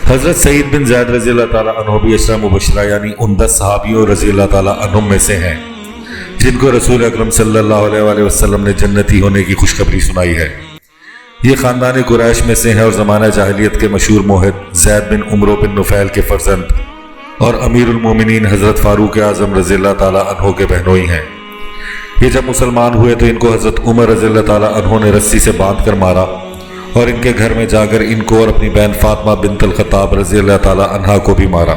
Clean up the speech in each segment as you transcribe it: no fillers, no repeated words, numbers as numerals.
حضرت سعید بن زید رضی اللہ تعالیٰ عنہ بھی عشرہ مبشرہ یعنی ان 10 صحابیوں رضی اللہ تعالیٰ عنہم میں سے ہیں جن کو رسول اکرم صلی اللہ علیہ وآلہ وسلم نے جنتی ہونے کی خوشخبری سنائی ہے۔ یہ خاندان قریش میں سے ہیں اور زمانہ جاہلیت کے مشہور موحد زید بن عمرو بن نفیل کے فرزند اور امیر المومنین حضرت فاروق اعظم رضی اللہ تعالیٰ عنہ کے بہنوئی ہیں۔ یہ جب مسلمان ہوئے تو ان کو حضرت عمر رضی اللہ تعالیٰ عنہ نے رسی سے باندھ کر مارا اور ان کے گھر میں جا کر ان کو اور اپنی بہن فاطمہ بنت الخطاب رضی اللہ تعالیٰ عنہا کو بھی مارا،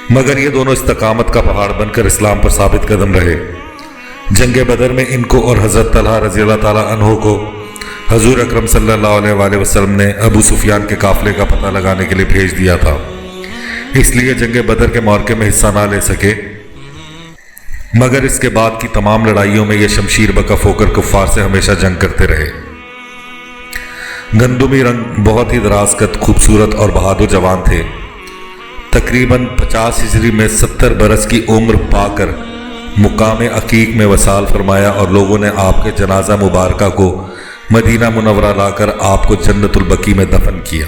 مگر یہ دونوں استقامت کا پہاڑ بن کر اسلام پر ثابت قدم رہے۔ جنگ بدر میں ان کو اور حضرت طلحہ رضی اللہ تعالیٰ عنہ کو حضور اکرم صلی اللہ علیہ وآلہ وسلم نے ابو سفیان کے قافلے کا پتہ لگانے کے لیے بھیج دیا تھا، اس لیے جنگ بدر کے معرکے میں حصہ نہ لے سکے، مگر اس کے بعد کی تمام لڑائیوں میں یہ شمشیر بکف ہو کر کفار سے ہمیشہ جنگ کرتے رہے۔ گندمی رنگ، بہت ہی دراز قد، خوبصورت اور بہادر جوان تھے۔ تقریباً 50 ہجری میں 70 برس کی عمر پا کر مقام عقیق میں وصال فرمایا اور لوگوں نے آپ کے جنازہ مبارکہ کو مدینہ منورہ لا کر آپ کو جنت البقیع میں دفن کیا۔